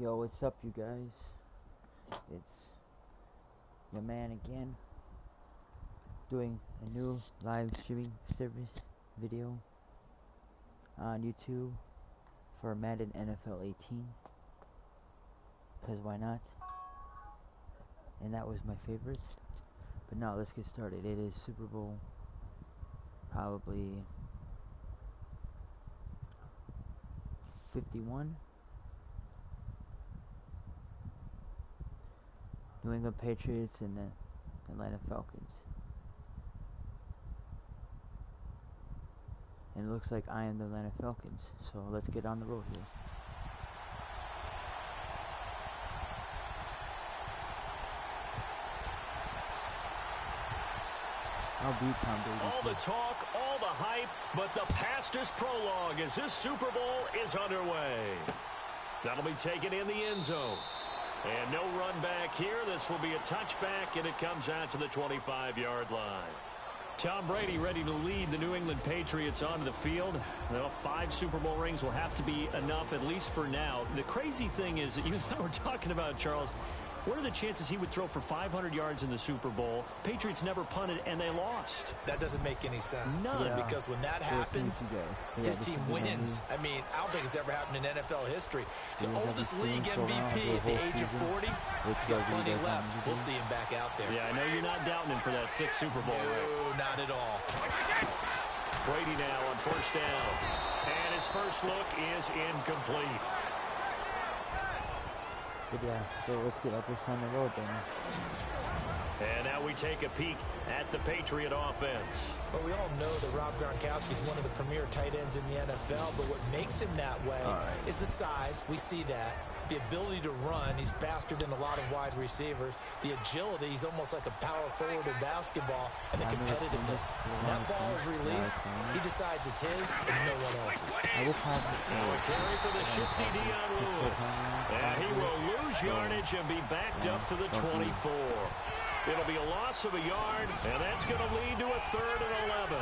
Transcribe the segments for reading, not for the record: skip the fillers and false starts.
Yo, what's up, you guys? It's your man again, doing a new live streaming service video on YouTube for Madden NFL 18. Because why not? And that was my favorite. But now let's get started. It is Super Bowl probably 51. New England Patriots and the Atlanta Falcons. And it looks like I am the Atlanta Falcons. So let's get on the road here. I'll beat Tom Brady. All the talk, all the hype, but the pastor's prologue as this Super Bowl is underway. That'll be taken in the end zone. And no run back here. This will be a touchback, and it comes out to the 25-yard line. Tom Brady ready to lead the New England Patriots onto the field. Well, 5 Super Bowl rings will have to be enough, at least for now. The crazy thing is that you and I were talking about, Charles, what are the chances he would throw for 500 yards in the Super Bowl? Patriots never punted, and they lost. That doesn't make any sense. None. Yeah. Because when that happens, his team wins. I mean, I don't think it's ever happened in NFL history. It's the oldest league MVP at the age of 40. He's got plenty left. We'll see him back out there. Yeah, I know you're not doubting him for that 6th Super Bowl ring. No, not at all. Brady now on first down. And his first look is incomplete. But yeah, so let's get up this on the road then. And now we take a peek at the Patriot offense. Well, we all know that Rob Gronkowski is one of the premier tight ends in the NFL, but what makes him that way is the size. We see that. The ability to run. He's faster than a lot of wide receivers. The agility. He's almost like a power forward in basketball. And the competitiveness. When that ball is released, he decides it's his and no one else's. Now a carry for the shifty Dion Lewis. And he will lose yardage and be backed up to the 24. It'll be a loss of a yard, and that's going to lead to a 3rd and 11.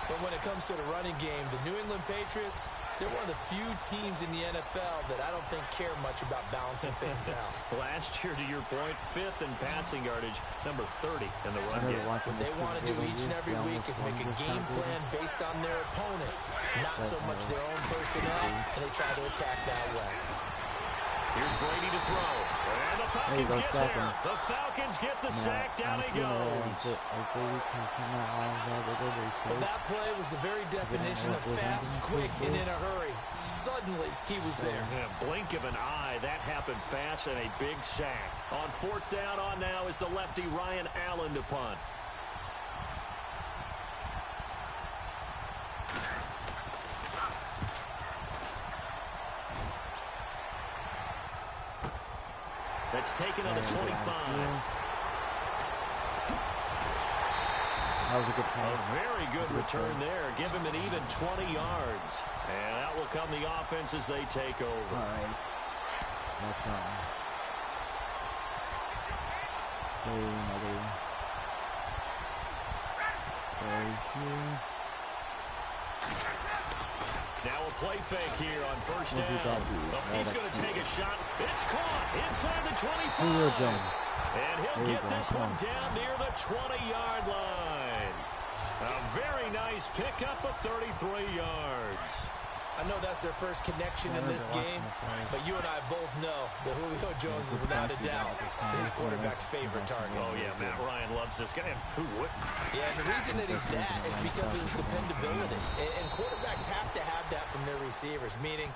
But when it comes to the running game, the New England Patriots, they're one of the few teams in the NFL that I don't think care much about balancing things out. Last year, to your point, 5th in passing yardage, number 30 in the run game. What they want to do each and every week is make a game plan based on their opponent, not so much their own personnel, and they try to attack that way. Here's Brady to throw. And the Falcons get there. The Falcons get the sack. Down he goes. Well, that play was the very definition of fast, quick, and in a hurry. Suddenly, he was there. Yeah, blink of an eye. That happened fast and a big sack. On 4th down on now is the lefty Ryan Allen to punt. That's taken on the 25. That was a good play. A very good return there. Give him an even 20 yards. And out will come the offense as they take over. All right. That's Now a play fake here on first down. He's going to take a shot. It's caught inside the 25. And he'll get this one down near the 20-yard line. A very nice pickup of 33 yards. I know that's their first connection in this game, but you and I both know that Julio Jones is without a doubt his quarterback's favorite target. Oh, yeah, Matt Ryan loves this guy. Who wouldn't? Yeah, and the reason that he's that is because of his dependability. And quarterbacks have to have that from their receivers, meaning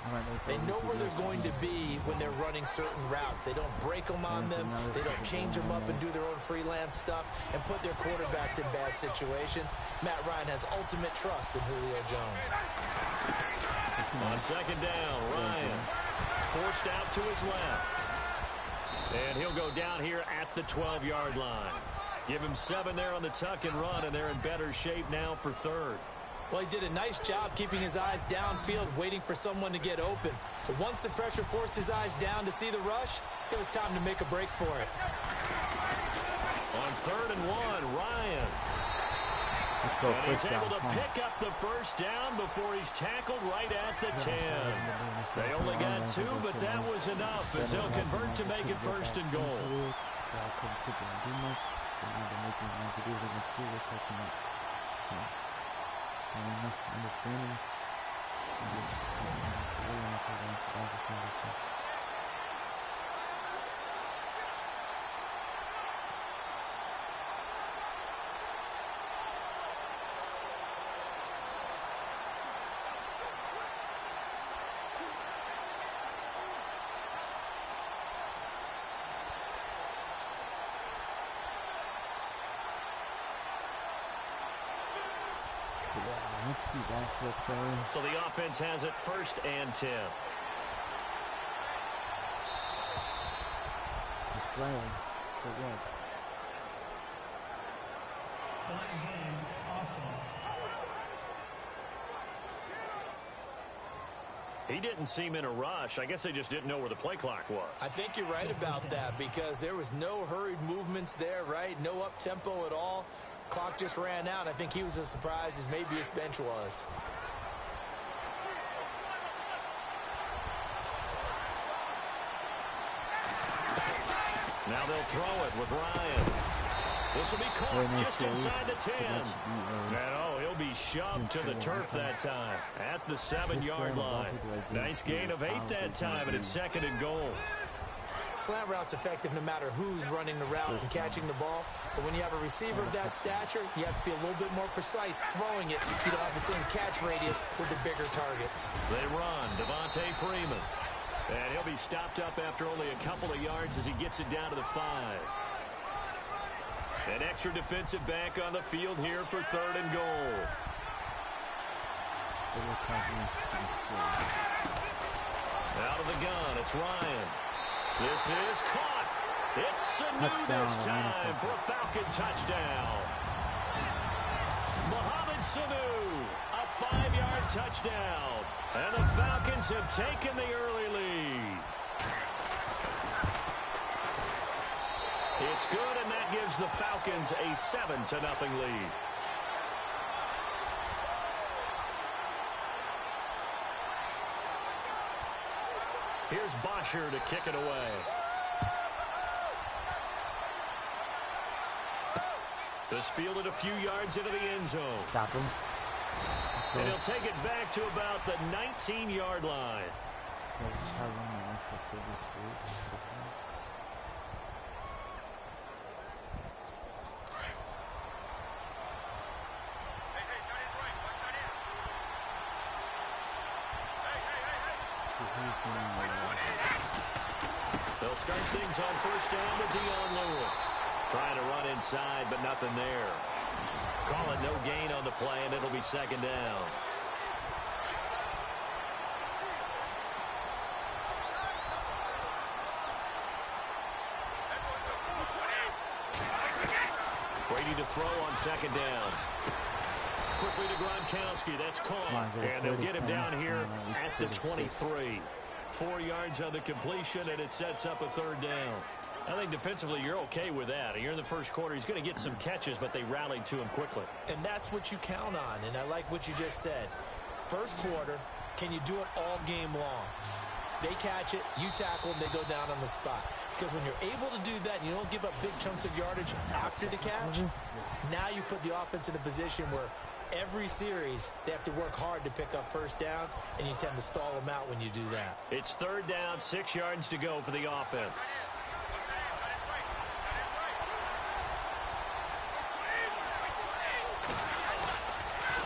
they know where they're going to be when they're running certain routes. They don't break them on them. They don't change them up and do their own freelance stuff and put their quarterbacks in bad situations. Matt Ryan has ultimate trust in Julio Jones. On 2nd down, Ryan forced out to his left. And he'll go down here at the 12-yard line. Give him 7 there on the tuck and run, and they're in better shape now for 3rd. Well, he did a nice job keeping his eyes downfield, waiting for someone to get open. But once the pressure forced his eyes down to see the rush, it was time to make a break for it. On 3rd and 1, Ryan. And he's able to pick up the first down before he's tackled right at the 10. They only got 2, but that was enough as they'll convert to make it first and goal. So the offense has it 1st and 10. He didn't seem in a rush. I guess they just didn't know where the play clock was. I think you're right about that because there was no hurried movements there, right? No up-tempo at all. Clock just ran out. I think he was as surprised as maybe his bench was. Now they'll throw it with Ryan. This will be caught just inside the 10. And he'll be shoved to the turf that time at the 7-yard line. Nice gain of 8 that time, and it's 2nd and goal. Slant route's effective no matter who's running the route and catching the ball. But when you have a receiver of that stature, you have to be a little bit more precise throwing it. You don't have the same catch radius with the bigger targets. They run. Devontae Freeman. And he'll be stopped up after only a couple of yards as he gets it down to the 5. An extra defensive back on the field here for 3rd and goal. Out of the gun, it's Ryan. This is caught. It's Sanu this time for a Falcon touchdown. Mohamed Sanu, a 5-yard touchdown. And the Falcons have taken the early lead. It's good, and that gives the Falcons a 7-0 lead. Here's Bosher to kick it away. This fielded a few yards into the end zone. Stop him. And he'll take it back to about the 19-yard line. They'll start things on 1st down with Dion Lewis. Trying to run inside, but nothing there. Call it no gain on the play, and it'll be 2nd down. Brady to throw on 2nd down. Quickly to Gronkowski. That's caught. And they'll get him down here at the 23. 4 yards on the completion, and it sets up a 3rd down. I think defensively you're okay with that. You're in the first quarter. He's going to get some catches, but they rallied to him quickly. And that's what you count on, and I like what you just said. First quarter, can you do it all game long? They catch it, you tackle them, they go down on the spot. Because when you're able to do that and you don't give up big chunks of yardage after the catch, now you put the offense in a position where every series they have to work hard to pick up 1st downs, and you tend to stall them out when you do that. It's 3rd down, 6 yards to go for the offense.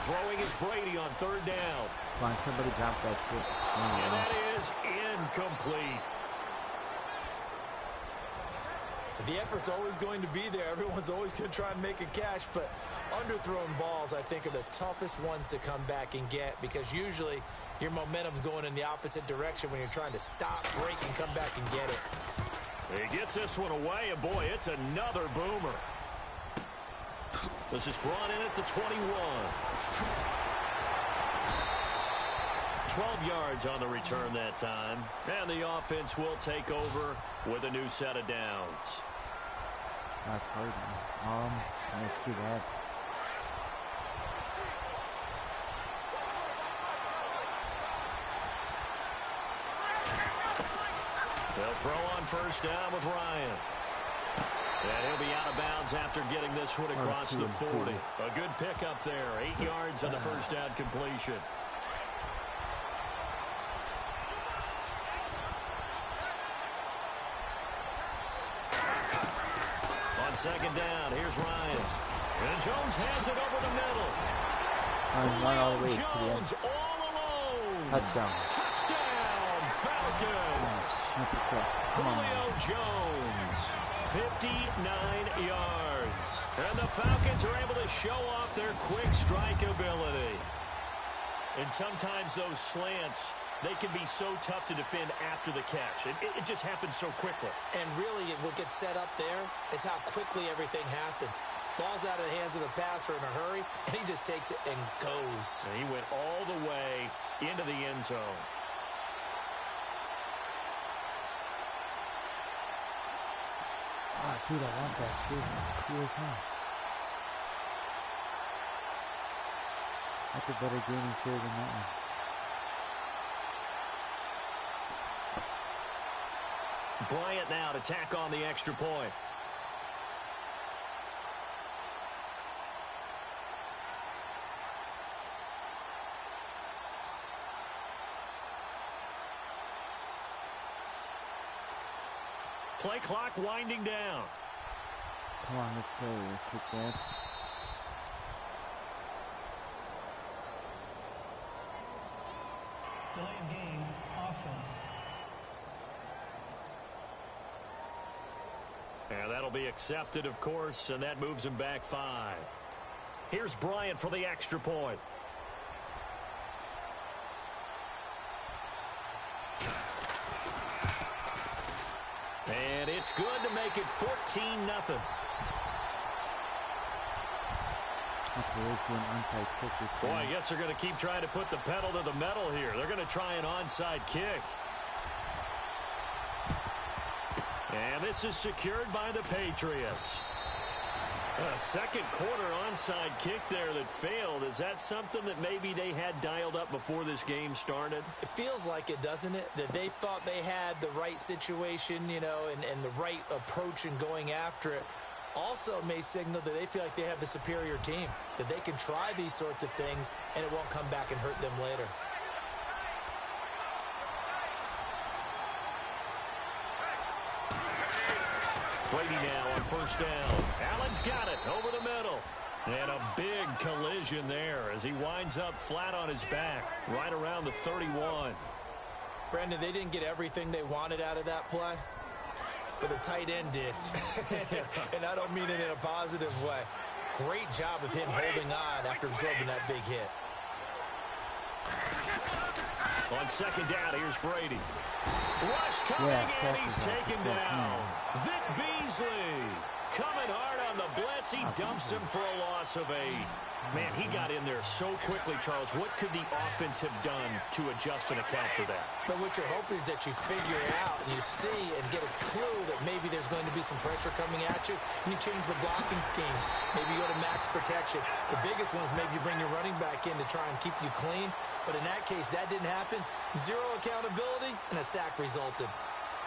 Throwing is Brady on 3rd down. Come on, somebody drop that shit. And that is incomplete. The effort's always going to be there. Everyone's always going to try and make a catch, but underthrown balls, I think, are the toughest ones to come back and get because usually your momentum's going in the opposite direction when you're trying to stop, break, and come back and get it. He gets this one away, and boy, it's another boomer. This is brought in at the 21. 12 yards on the return that time. And the offense will take over with a new set of downs. That's hard. Let's do that. They'll throw on first down with Ryan. And he'll be out of bounds after getting this one across the 40. A good pickup there. 8 yards on the first down completion. On second down, here's Ryan. And Jones has it over the middle. Julio Jones all alone. Touchdown, Falcons. Julio Jones, 59 yards. And the Falcons are able to show off their quick strike ability. And sometimes those slants, they can be so tough to defend after the catch. It just happens so quickly. And really, what gets set up there is how quickly everything happens. Ball's out of the hands of the passer in a hurry, and he just takes it and goes. And he went all the way into the end zone. Oh, dude, I want that. Dude, that's a better gaming shirt than that one. Bryant now to tack on the extra point. Play clock winding down. Come on, let's play. Let's kick that. Delay of game, offense. And that'll be accepted, of course, and that moves him back 5. Here's Bryant for the extra point. And it's good to make it 14-0. Boy, I guess they're going to keep trying to put the pedal to the metal here. They're going to try an onside kick. And this is secured by the Patriots. A second quarter onside kick there that failed. Is that something that maybe they had dialed up before this game started? It feels like it, doesn't it? That they thought they had the right situation, you know, and the right approach in going after it. Also may signal that they feel like they have the superior team, that they can try these sorts of things and it won't come back and hurt them later. Brady now on first down. Allen's got it over the middle. And a big collision there as he winds up flat on his back right around the 31. Brandon, they didn't get everything they wanted out of that play, but the tight end did. And I don't mean it in a positive way. Great job of him holding on after absorbing that big hit. On second down, here's Brady. Rush coming, and he's taken down. Vic Beasley coming hard on the blitz. He dumps him for a loss of 8. Man, he got in there so quickly, Charles. What could the offense have done to adjust and account for that? But what you're hoping is that you figure it out and you see and get a clue that maybe there's going to be some pressure coming at you, and you change the blocking schemes. Maybe you go to max protection. The biggest one is maybe you bring your running back in to try and keep you clean. But in that case, that didn't happen. 0 accountability, and a sack resulted.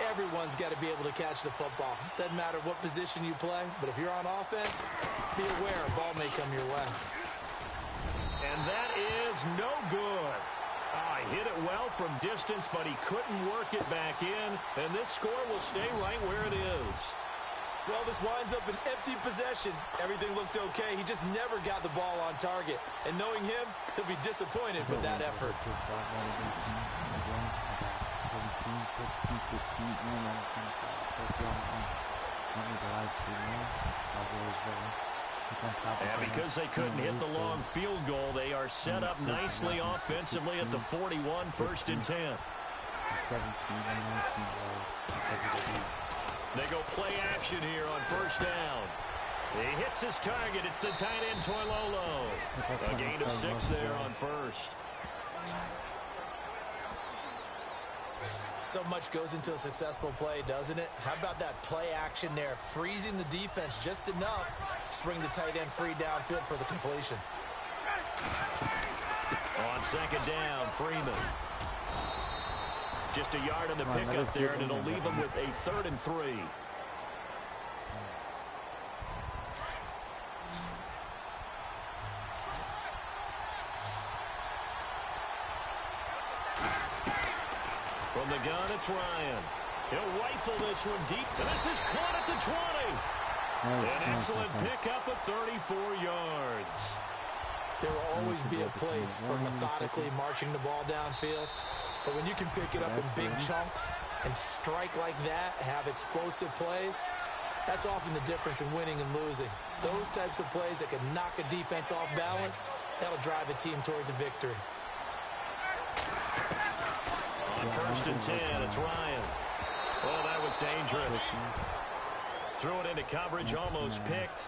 Everyone's got to be able to catch the football. Doesn't matter what position you play, but if you're on offense, be aware a ball may come your way. And that is no good. He hit it well from distance, but he couldn't work it back in, and this score will stay right where it is. Well, this winds up an empty possession. Everything looked okay. He just never got the ball on target. And knowing him, he'll be disappointed with that effort. And because they couldn't hit the long field goal, they are set up nicely offensively at the 41, 1st and 10. They go play action here on first down. He hits his target. It's the tight end, Toilolo. A gain of 6 there on first. So much goes into a successful play, doesn't it? How about that play action there, freezing the defense just enough to bring the tight end free downfield for the completion. On second down, Freeman. Just a yard on the pickup there, and it'll leave them with a 3rd and 3. From the gun, it's Ryan. He'll rifle this one deep, and this is caught at the 20. An excellent pickup of 34 yards. There will always be a place for methodically marching the ball downfield. But when you can pick it up in big chunks and strike like that, have explosive plays, that's often the difference in winning and losing. Those types of plays that can knock a defense off balance, that'll drive a team towards a victory. On 1st and 10, it's Ryan. Oh, that was dangerous. Threw it into coverage, almost picked.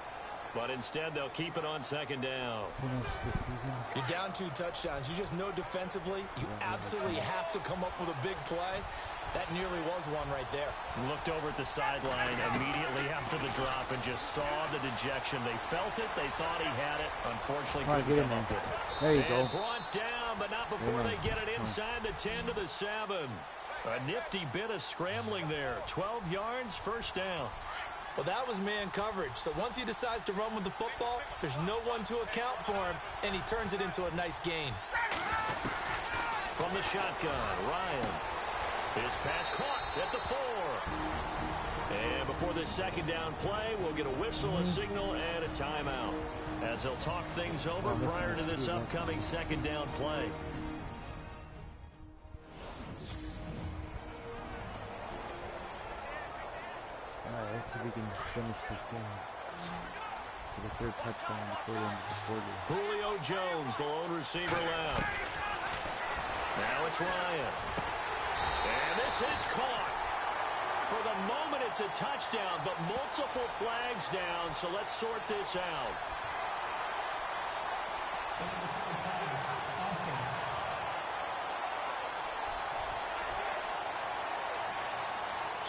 But instead, they'll keep it on 2nd down. You're down 2 touchdowns. You just know defensively, you absolutely have to come up with a big play. That nearly was one right there. Looked over at the sideline immediately after the drop and just saw the dejection. They felt it. They thought he had it. Unfortunately, couldn't come up with it. There you go. Brought down, but not before they get it inside the 10 to the 7. A nifty bit of scrambling there. 12 yards, 1st down. Well, that was man coverage. So once he decides to run with the football, there's no one to account for him, and he turns it into a nice gain. From the shotgun, Ryan. His pass caught at the 4. And before this 2nd down play, we'll get a whistle, a signal, and a timeout, as they'll talk things over prior to this upcoming 2nd down play. Alright, let's see if we can finish this game. For the 3rd touchdown before the end of the quarter. Julio Jones, the lone receiver left. Now it's Ryan. And this is caught. For the moment, it's a touchdown, but multiple flags down, so let's sort this out. Offense.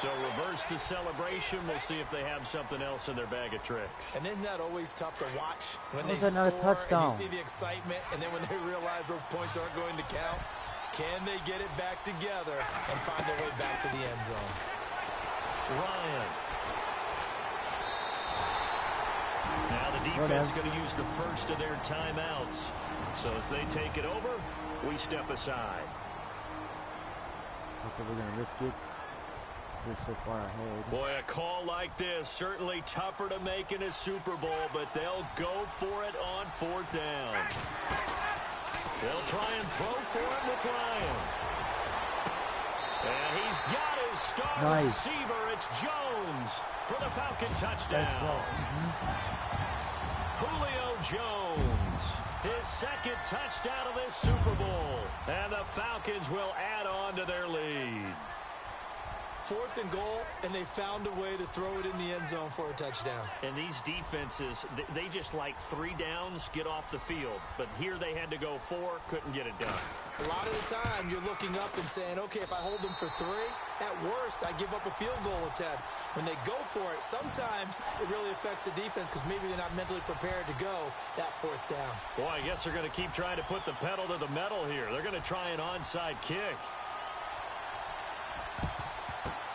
So reverse the celebration. We'll see if they have something else in their bag of tricks. And isn't that always tough to watch? When How they is that not a score touchdown? and you see the excitement, and then when they realize those points aren't going to count, can they get it back together and find their way back to the end zone? Ryan. Now the defense going to use the first of their timeouts. So as they take it over, we step aside. Okay, we're going to risk it. They're so far ahead. Boy, a call like this, certainly tougher to make in a Super Bowl, but they'll go for it on 4th down. They'll try and throw for it with Ryan. And he's got his star receiver. It's Jones for the Falcon touchdown. Julio Jones, his 2nd touchdown of this Super Bowl. And the Falcons will add on to their lead. 4th and goal, and they found a way to throw it in the end zone for a touchdown. And these defenses, they just like 3 downs, get off the field. But here they had to go 4, couldn't get it done. A lot of the time, you're looking up and saying, okay, if I hold them for 3, at worst, I give up a field goal attempt. When they go for it, sometimes it really affects the defense because maybe they're not mentally prepared to go that 4th down. Boy, I guess they're going to keep trying to put the pedal to the metal here. They're going to try an onside kick.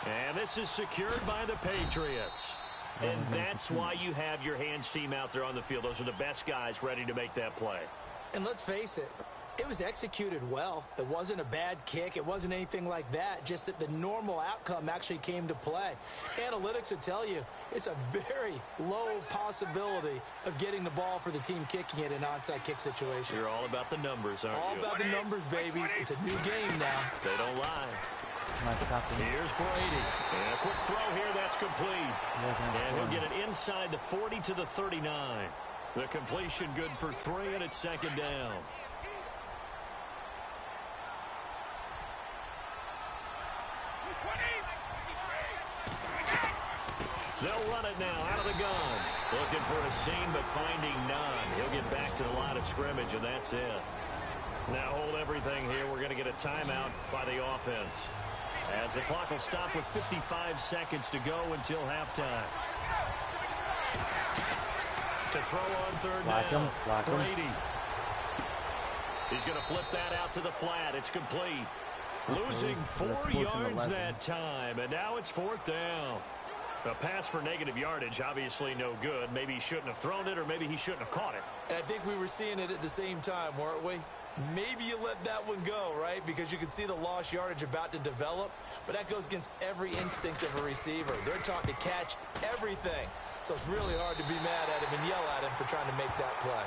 And this is secured by the Patriots. And that's why you have your hands team out there on the field. Those are the best guys ready to make that play. And let's face it, it was executed well. It wasn't a bad kick. It wasn't anything like that. Just that the normal outcome actually came to play. Analytics will tell you it's a very low possibility of getting the ball for the team kicking it in an onside kick situation. You're all about the numbers, aren't you? All about the numbers, baby. It's a new game now. They don't lie. Here's Brady. And a quick throw here. That's complete. And he'll get it inside the 40 to the 39. The completion good for 3, and it's 2nd down. They'll run it now out of the gun. Looking for a seam, but finding none. He'll get back to the line of scrimmage, and that's it. Now hold everything here. We're going to get a timeout by the offense, as the clock will stop with 55 seconds to go until halftime. To throw on 3rd down. Brady. He's going to flip that out to the flat. It's complete. Losing 4 yards that time, and now it's 4th down. A pass for negative yardage, obviously no good. Maybe he shouldn't have thrown it, or maybe he shouldn't have caught it. And I think we were seeing it at the same time, weren't we? Maybe you let that one go, right? Because you can see the lost yardage about to develop. But that goes against every instinct of a receiver. They're taught to catch everything. So it's really hard to be mad at him and yell at him for trying to make that play.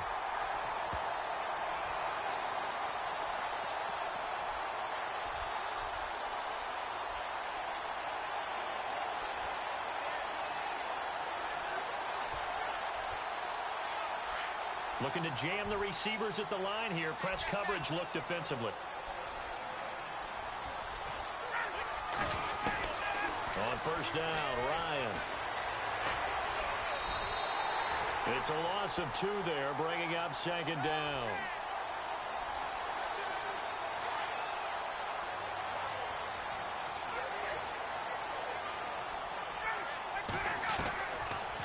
Looking to jam the receivers at the line here. Press coverage look defensively. On first down, Ryan. It's a loss of 2 there, bringing up 2nd down.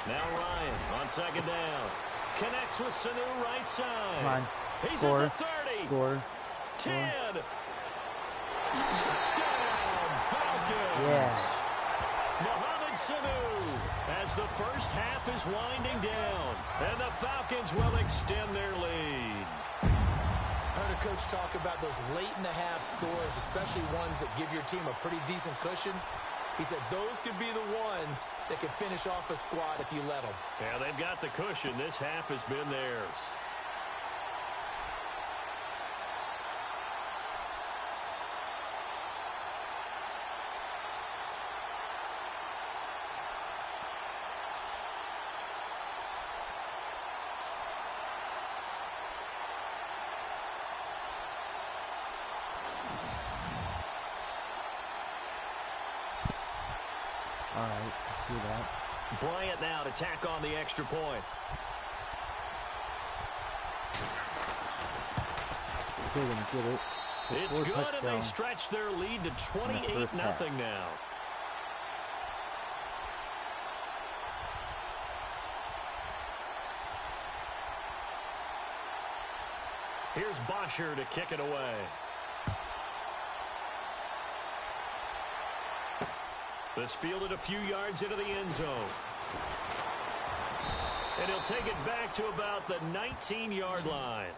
Now Ryan on 2nd down. Connects with Sanu right side. Come on. He's Score. at the 30. Score. 10. Touchdown, Falcons. Yeah. Mohamed Sanu as the first half is winding down. And the Falcons will extend their lead. Heard a coach talk about those late-in-the-half scores, especially ones that give your team a pretty decent cushion. He said those could be the ones that could finish off a squad if you let them. Yeah, they've got the cushion. This half has been theirs. All right, let's do that. Bryant now to tack on the extra point. They're going to get it. It's good, and they stretch their lead to 28-0 now. Here's Bosher to kick it away. This fielded a few yards into the end zone. And he'll take it back to about the 19-yard line.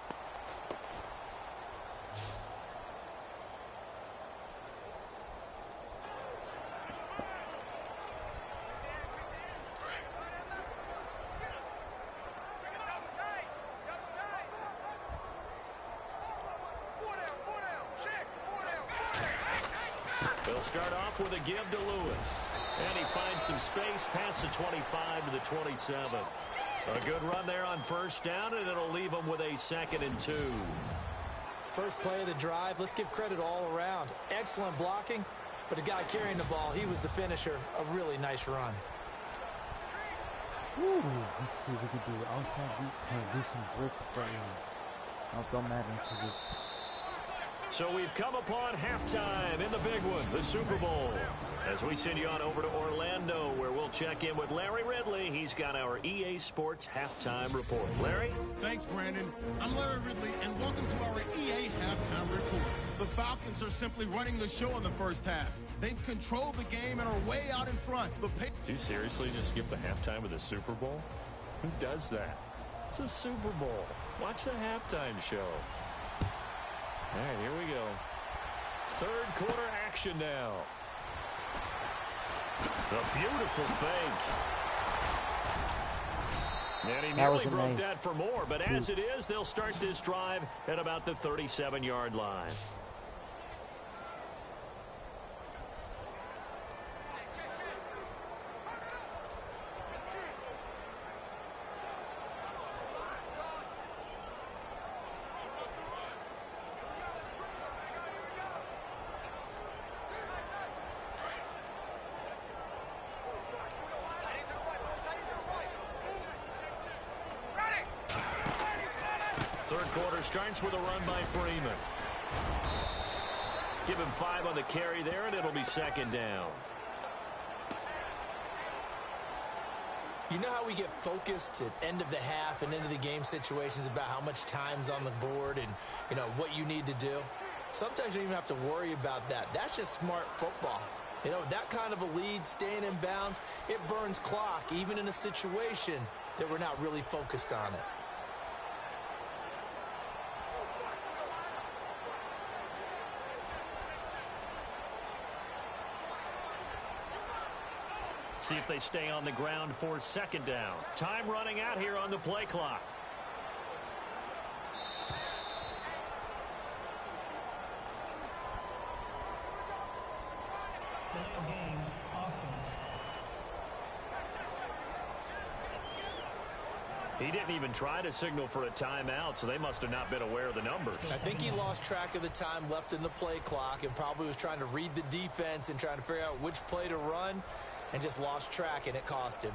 They'll start off with a give to Lewis. And he finds some space past the 25 to the 27. A good run there on first down, and it'll leave him with a 2nd and 2. First play of the drive, let's give credit all around. Excellent blocking, but the guy carrying the ball, he was the finisher. A really nice run. Ooh, let's see what we can do. Outside beats or do some blitz plays. Oh, don't matter because it's... So we've come upon halftime in the big one, the Super Bowl. As we send you on over to Orlando, where we'll check in with Larry Ridley. He's got our EA Sports halftime report. Larry? Thanks, Brandon. I'm Larry Ridley, and welcome to our EA halftime report. The Falcons are simply running the show in the first half. They've controlled the game and are way out in front. Do you seriously just skip the halftime of the Super Bowl? Who does that? It's a Super Bowl. Watch the halftime show. All right, here we go. Third quarter action now. The beautiful fake. And he nearly broke that for more, but as it is, they'll start this drive at about the 37-yard line. Third quarter starts with a run by Freeman. Give him 5 on the carry there, and it'll be 2nd down. You know how we get focused at end of the half and into the game situations about how much time's on the board and, you know, what you need to do? sometimes you don't even have to worry about that. That's just smart football. You know, that kind of a lead, staying in bounds, it burns clock, even in a situation that we're not really focused on it. See if they stay on the ground for second down. Time running out here on the play clock. Delay of game, offense. He didn't even try to signal for a timeout, so they must have not been aware of the numbers. I think he lost track of the time left in the play clock and probably was trying to read the defense and trying to figure out which play to run and just lost track, and it cost him.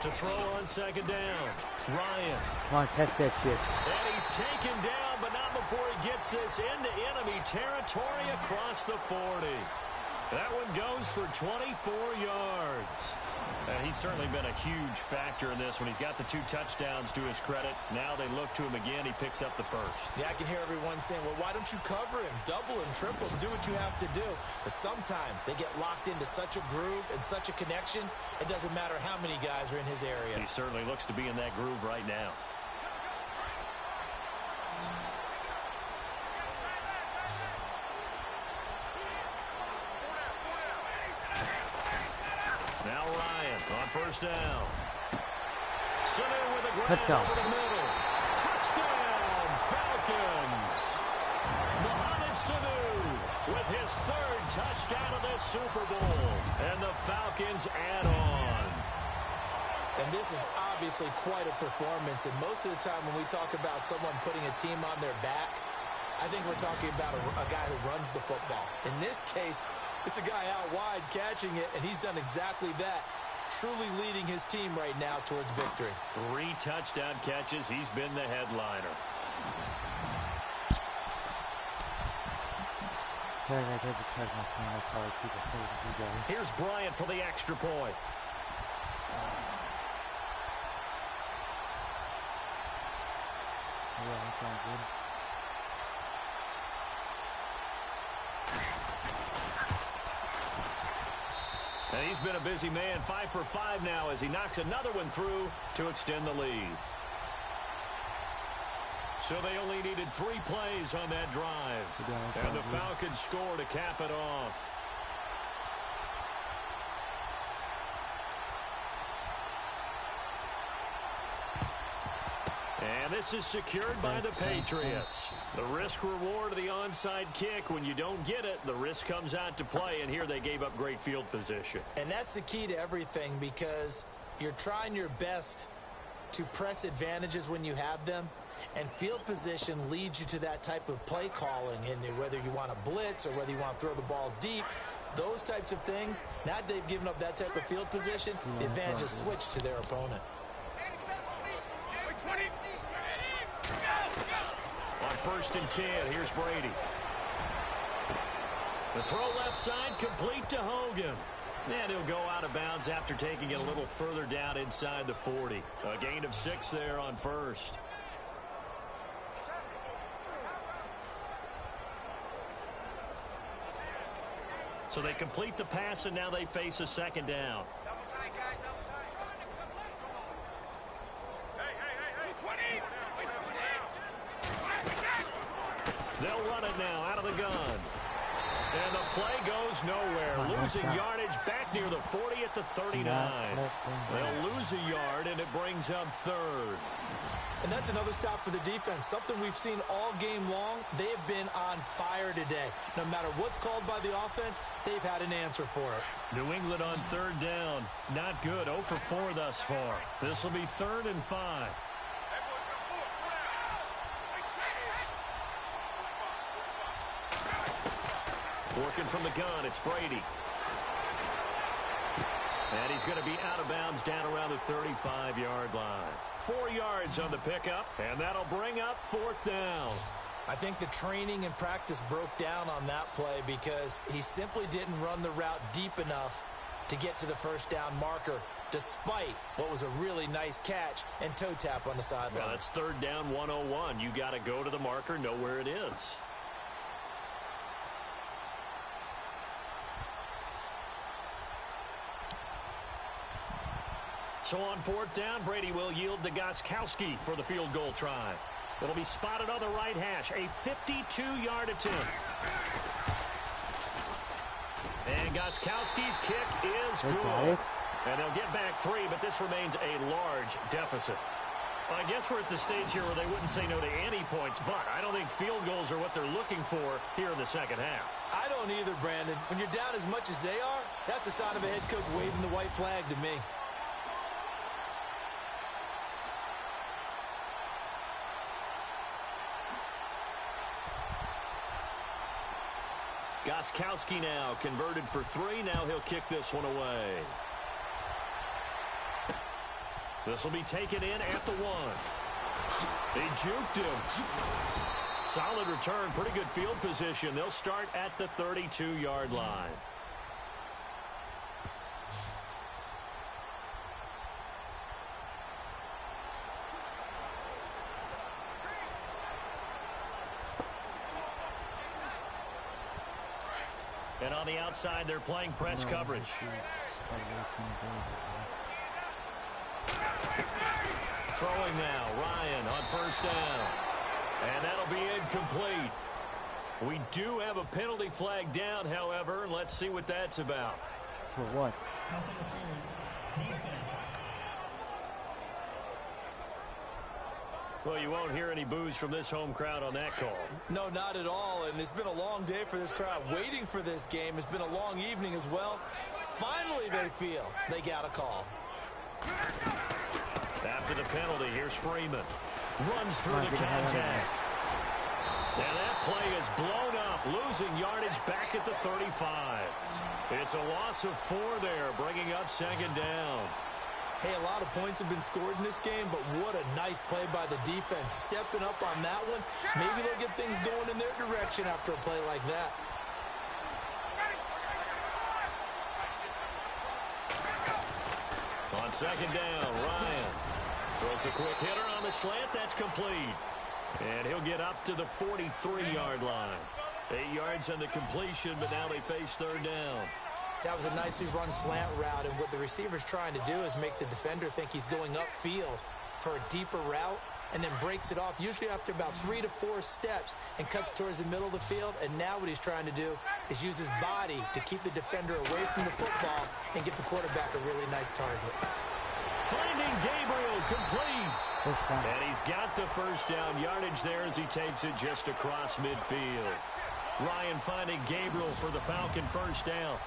To throw on second down, Ryan. Come on, catch that shit. And he's taken down, but not before he gets this into enemy territory across the 40. That one goes for 24 yards. And he's certainly been a huge factor in this when he's got the 2 touchdowns to his credit. Now they look to him again. He picks up the first. Yeah, I can hear everyone saying, well, why don't you cover him, double him, triple him, do what you have to do. But sometimes they get locked into such a groove and such a connection, it doesn't matter how many guys are in his area. He certainly looks to be in that groove right now. Now Ryan on first down. Sanu with a grab Touchdown. over the middle. Touchdown, Falcons. Mohamed Sanu with his 3rd touchdown of this Super Bowl. And the Falcons add on. And this is obviously quite a performance. And most of the time when we talk about someone putting a team on their back, I think we're talking about a guy who runs the football. In this case, it's a guy out wide catching it, and he's done exactly that, truly leading his team right now towards victory. 3 touchdown catches. He's been the headliner. Here's Bryant for the extra point. Yeah, that sounds good. And he's been a busy man, 5 for 5 now as he knocks another one through to extend the lead. So they only needed 3 plays on that drive. And the Falcons score to cap it off. And this is secured by the Patriots. The risk-reward of the onside kick. When you don't get it, the risk comes out to play, and here they gave up great field position. And that's the key to everything, because you're trying your best to press advantages when you have them, and field position leads you to that type of play calling. And whether you want to blitz or whether you want to throw the ball deep, those types of things, now that they've given up that type of field position, the advantage is switched to their opponent. On 1st and 10, here's Brady. The throw left side, complete to Hogan. And he'll go out of bounds after taking it a little further down inside the 40. A gain of 6 there on 1st. So they complete the pass, and now they face a 2nd down. They'll run it now out of the gun. And the play goes nowhere. Losing yardage back near the 40 at the 39. They'll lose a yard, and it brings up 3rd. And that's another stop for the defense. Something we've seen all game long. They have been on fire today. No matter what's called by the offense, they've had an answer for it. New England on 3rd down. Not good. 0 for 4 thus far. This will be 3rd and 5. Working from the gun, it's Brady. And he's going to be out of bounds down around the 35-yard line. 4 yards on the pickup, and that'll bring up 4th down. I think the training and practice broke down on that play because he simply didn't run the route deep enough to get to the first down marker, despite what was a really nice catch and toe tap on the sideline. Well, that's third down 101. You got to go to the marker, know where it is. So on fourth down, Brady will yield to Gostkowski for the field goal try. It'll be spotted on the right hash, a 52-yard attempt. And Gostkowski's kick is good. And they'll get back 3, but this remains a large deficit. I guess we're at the stage here where they wouldn't say no to any points, but I don't think field goals are what they're looking for here in the second half. I don't either, Brandon. When you're down as much as they are, that's the sign of a head coach waving the white flag to me. Gostkowski now converted for 3. Now he'll kick this one away. This will be taken in at the 1. They juked him. Solid return, pretty good field position. They'll start at the 32-yard line. And on the outside, they're playing press coverage. Throwing now, Ryan on first down. And that'll be incomplete. We do have a penalty flag down, however. Let's see what that's about. For what? Pass interference. Defense. Well, you won't hear any boos from this home crowd on that call. No, not at all. And it's been a long day for this crowd waiting for this game. It's been a long evening as well. Finally, they feel they got a call. After the penalty, here's Freeman. Runs through the contact. And that play is blown up, losing yardage back at the 35. It's a loss of 4 there, bringing up second down. Hey, a lot of points have been scored in this game, but what a nice play by the defense. Stepping up on that one. Maybe they'll get things going in their direction after a play like that. On second down, Ryan throws a quick hitter on the slant. That's complete. And he'll get up to the 43-yard line. 8 yards on the completion, but now they face third down. That was a nicely run slant route, and what the receiver's trying to do is make the defender think he's going upfield for a deeper route and then breaks it off, usually after about 3 to 4 steps, and cuts towards the middle of the field. And now what he's trying to do is use his body to keep the defender away from the football and give the quarterback a really nice target. Finding Gabriel complete. And he's got the first down yardage there as he takes it just across midfield. Ryan finding Gabriel for the Falcon first down.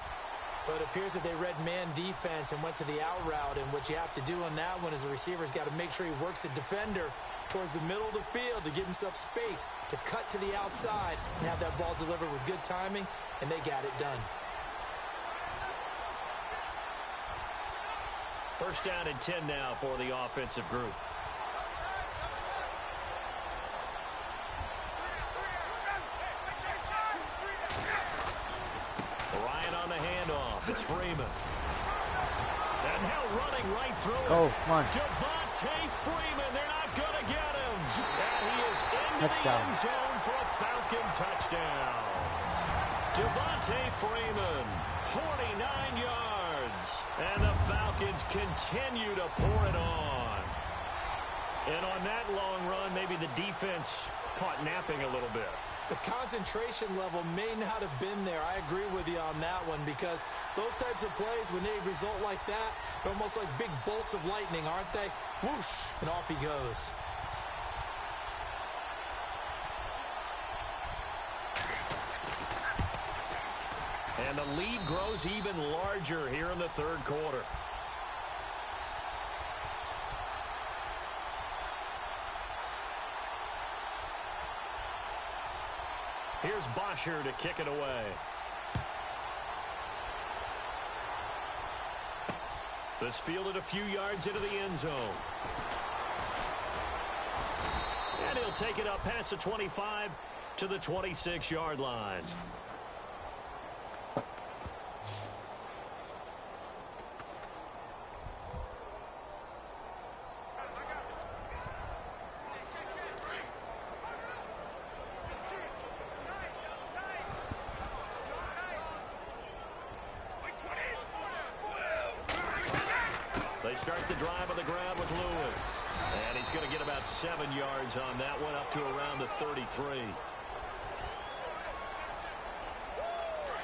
But it appears that they read man defense and went to the out route. And what you have to do on that one is the receiver's got to make sure he works the defender towards the middle of the field to give himself space to cut to the outside and have that ball delivered with good timing, and they got it done. First down and 10 now for the offensive group. Ryan on the handoff. It's Freeman. And now running right through it. Oh, come on. Devontae Freeman. They're not going to get him. And he is into the end zone for a Falcon touchdown. Devontae Freeman, 49 yards. And the Falcons continue to pour it on. And on that long run, maybe the defense caught napping a little bit. The concentration level may not have been there. I agree with you on that one, because those types of plays, when they result like that, they're almost like big bolts of lightning, aren't they? Whoosh, and off he goes. And the lead grows even larger here in the third quarter. Here's Bosher to kick it away. This fielded a few yards into the end zone. And he'll take it up past the 25 to the 26-yard line. They start the drive on the ground with Lewis. And he's going to get about 7 yards on that one, up to around the 33.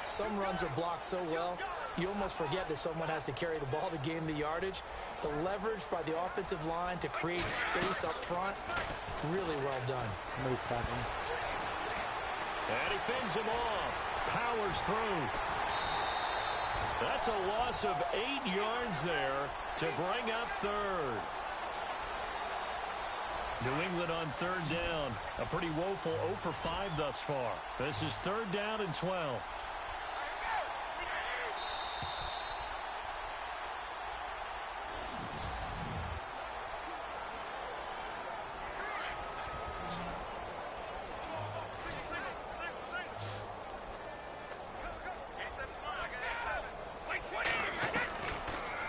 Some runs are blocked so well, you almost forget that someone has to carry the ball to gain the yardage. The leverage by the offensive line to create space up front, really well done. And he fends him off. Powers through. That's a loss of 8 yards there to bring up third. New England on third down. A pretty woeful 0 for 5 thus far. This is third down and 12.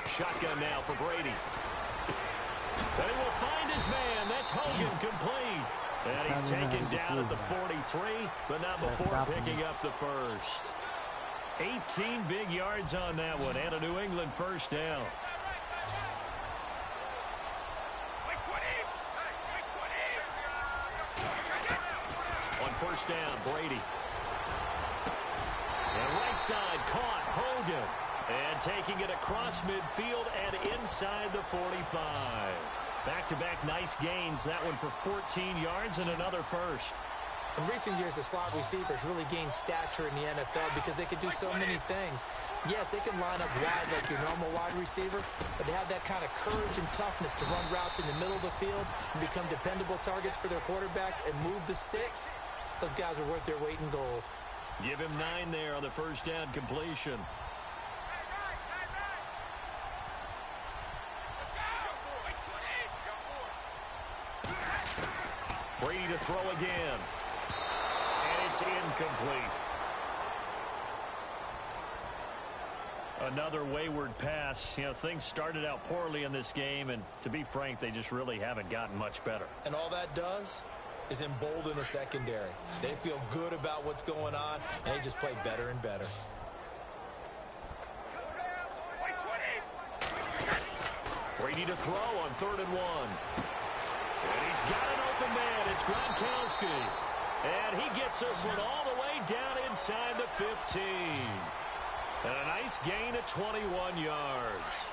Shotgun now for Brady. And he will find his man. That's Hogan complete. And he's taken down at the 43, but not before picking up the first. 18 big yards on that one, and a New England first down. On first down, Brady. And right side caught Hogan. And taking it across midfield and inside the 45. Back-to-back nice gains. That one for 14 yards and another first. In recent years, the slot receivers really gained stature in the NFL because they could do so many things. Yes, they can line up wide like your normal wide receiver, but they have that kind of courage and toughness to run routes in the middle of the field and become dependable targets for their quarterbacks and move the sticks. Those guys are worth their weight in gold. Give him 9 there on the first down completion. Brady to throw again. And it's incomplete. Another wayward pass. You know, things started out poorly in this game, and to be frank, they just really haven't gotten much better. And all that does is embolden the secondary. They feel good about what's going on, and they just play better and better. Brady to throw on 3rd and 1. And he's got an open man. It's Gronkowski. And he gets this one all the way down inside the 15. And a nice gain of 21 yards.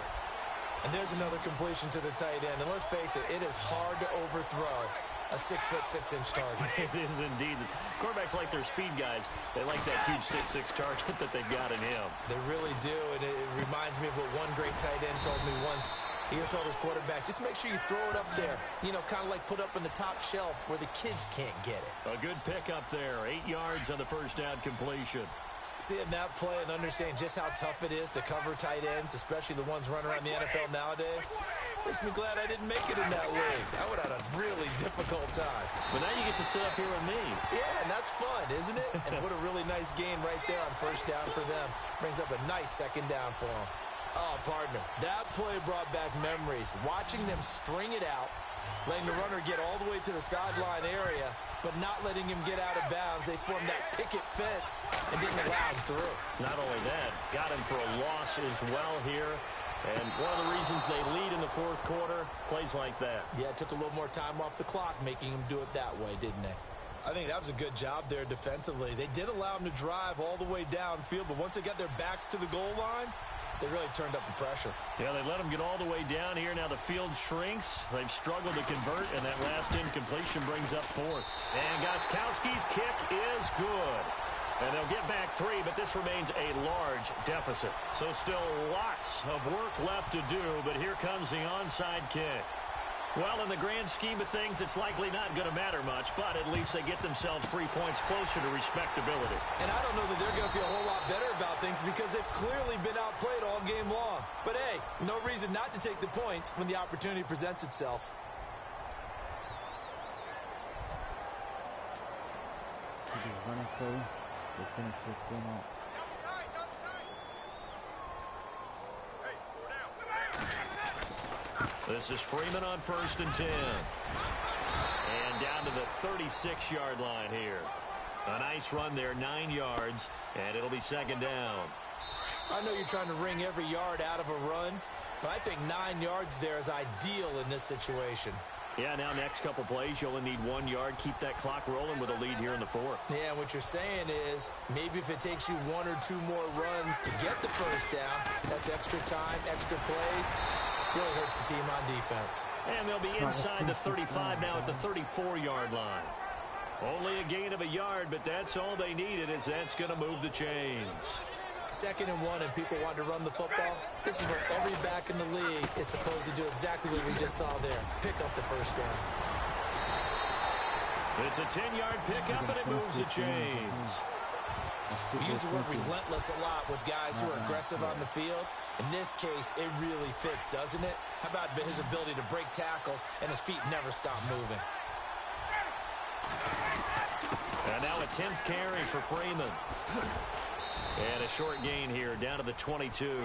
And there's another completion to the tight end. And let's face it, it is hard to overthrow a 6'6" target. It is indeed. Quarterbacks like their speed guys. They like that huge 6'6" target that they've got in him. They really do. And it reminds me of what one great tight end told me once. He told his quarterback, just make sure you throw it up there. You know, kind of like put up in the top shelf where the kids can't get it. A good pickup there. 8 yards on the first down completion. Seeing that play and understanding just how tough it is to cover tight ends, especially the ones running around the NFL nowadays, makes me glad I didn't make it in that league. I would have had a really difficult time. But now you get to sit up here with me. Yeah, and that's fun, isn't it? And what a really nice gain right there on first down for them. Brings up a nice second down for them. Oh, partner, that play brought back memories. Watching them string it out, letting the runner get all the way to the sideline area, but not letting him get out of bounds. They formed that picket fence and didn't allow him through. Not only that, got him for a loss as well here. And one of the reasons they lead in the 4th quarter, plays like that. Yeah, it took a little more time off the clock, making him do it that way, didn't they? I think that was a good job there defensively. They did allow him to drive all the way downfield, but once they got their backs to the goal line, they really turned up the pressure. Yeah, they let them get all the way down here. Now the field shrinks. They've struggled to convert, and that last incompletion brings up 4th. And Gostkowski's kick is good. And they'll get back 3, but this remains a large deficit. So still lots of work left to do, but here comes the onside kick. Well, in the grand scheme of things, it's likely not going to matter much, but at least they get themselves 3 points closer to respectability. And I don't know that they're going to feel a whole lot better about things because they've clearly been outplayed all game long. But, hey, no reason not to take the points when the opportunity presents itself. play to finish this game up. This is Freeman on 1st and 10. And down to the 36-yard line here. A nice run there, 9 yards, and it'll be 2nd down. I know you're trying to wring every yard out of a run, but I think 9 yards there is ideal in this situation. Yeah, now next couple plays, you only need 1 yard. Keep that clock rolling with a lead here in the 4th. Yeah, what you're saying is maybe if it takes you 1 or 2 more runs to get the first down, that's extra time, extra plays. Really hurts the team on defense. And they'll be inside the 35 now at the 34-yard line. Only a gain of a yard, but that's all they needed, as that's going to move the chains. 2nd and 1 and people want to run the football. This is where every back in the league is supposed to do exactly what we just saw there. Pick up the first down. It's a 10-yard pickup, and it moves the chains. We use the word relentless a lot with guys who are aggressive on the field. In this case, it really fits, doesn't it? How about his ability to break tackles and his feet never stop moving? And now a 10th carry for Freeman. And a short gain here down to the 22.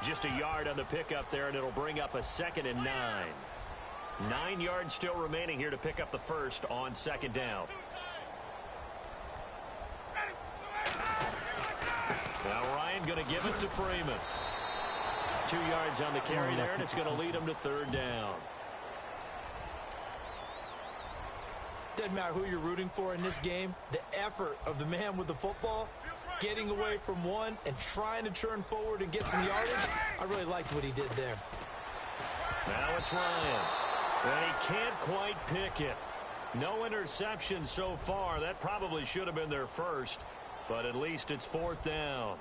Just a yard on the pickup there, and it'll bring up a 2nd and 9. 9 yards still remaining here to pick up the first on 2nd down. Now Ryan going to give it to Freeman. 2 yards on the carry there, and it's going to lead him to 3rd down. Doesn't matter who you're rooting for in this game. The effort of the man with the football, getting away from one and trying to turn forward and get some yardage, I really liked what he did there. Now it's Ryan. And he can't quite pick it. No interception so far. That probably should have been their first, but at least it's 4th down.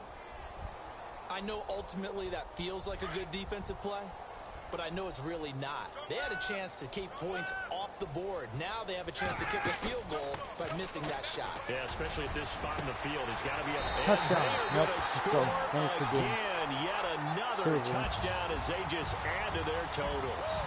I know ultimately that feels like a good defensive play, but I know it's really not. They had a chance to keep points off the board. Now they have a chance to kick a field goal by missing that shot. Yeah, especially at this spot in the field. He's got to be up. Touchdown. And they're going to score again. Yet another touchdown as they just add to their totals.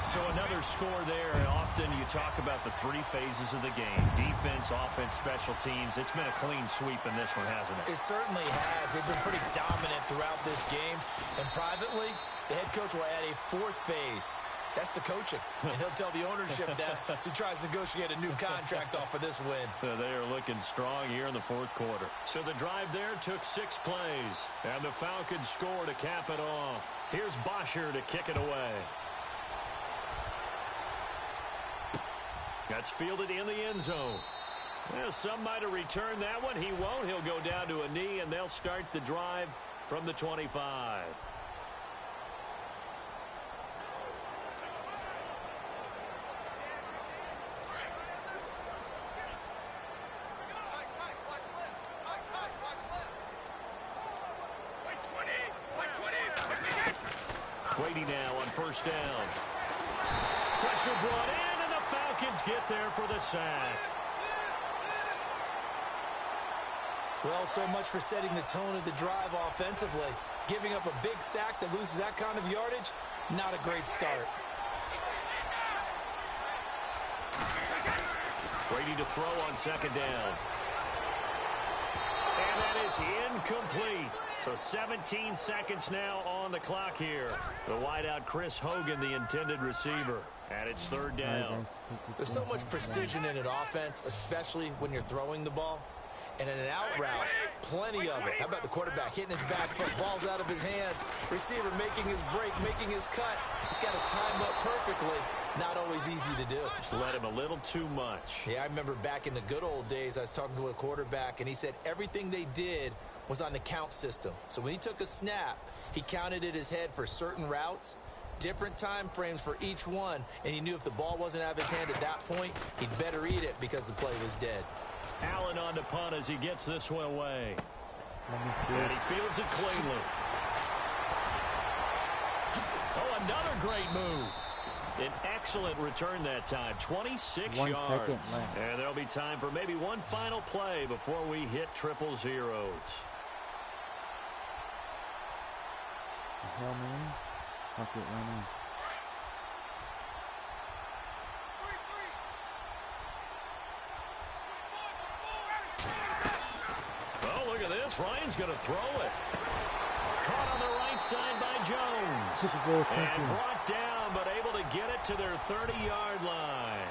So another score there. Often you talk about the 3 phases of the game. Defense, offense, special teams. It's been a clean sweep in this one, hasn't it? It certainly has. They've been pretty dominant throughout this game. And privately, the head coach will add a 4th phase. That's the coaching. And he'll tell the ownership that as he tries to negotiate a new contract off of this win. They are looking strong here in the 4th quarter. So the drive there took 6 plays. And the Falcons score to cap it off. Here's Bosher to kick it away. That's fielded in the end zone. Well, some might have returned that one. He won't. He'll go down to a knee, and they'll start the drive from the 25. Brady now on 1st down. Pressure brought in, and the Falcons get there for the sack. Well, so much for setting the tone of the drive offensively. Giving up a big sack that loses that kind of yardage, not a great start. Brady to throw on 2nd down. And that is incomplete. So 17 seconds now on the clock here. The wideout Chris Hogan, the intended receiver. And it's 3rd down. There's so much precision in an offense, especially when you're throwing the ball. And in an out route, plenty of it. How about the quarterback hitting his back foot, ball's out of his hands, receiver making his break, making his cut. He's got to time up perfectly. Not always easy to do. Just let him a little too much. Yeah, I remember back in the good old days, I was talking to a quarterback, and he said everything they did was on the count system. So when he took a snap, he counted in his head for certain routes, different time frames for each one, and he knew if the ball wasn't out of his hand at that point, he'd better eat it because the play was dead. Allen on the punt as he gets this one away. And he fields it cleanly. Oh, another great move. An excellent return that time. 26 1 yards. second left. And there'll be time for maybe one final play before we hit 000. Hell, man. Fuck it, running. Rex Ryan's going to throw it. Caught on the right side by Jones. And brought down, but able to get it to their 30-yard line.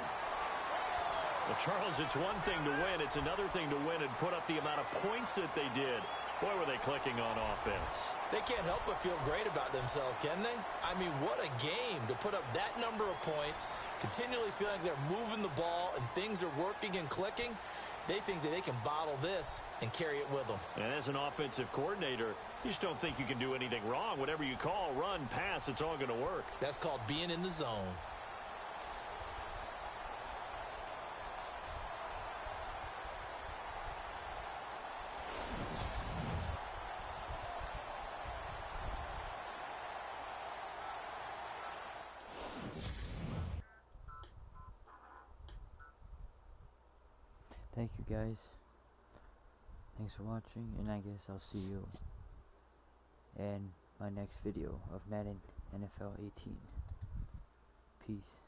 Well, Charles, it's one thing to win. It's another thing to win and put up the amount of points that they did. Boy, were they clicking on offense. They can't help but feel great about themselves, can they? I mean, what a game to put up that number of points, continually feeling like they're moving the ball and things are working and clicking. They think that they can bottle this and carry it with them. And as an offensive coordinator, you just don't think you can do anything wrong. Whatever you call, run, pass, it's all going to work. That's called being in the zone. Thank you guys. Thanks for watching, and I guess I'll see you in my next video of Madden NFL 18. Peace.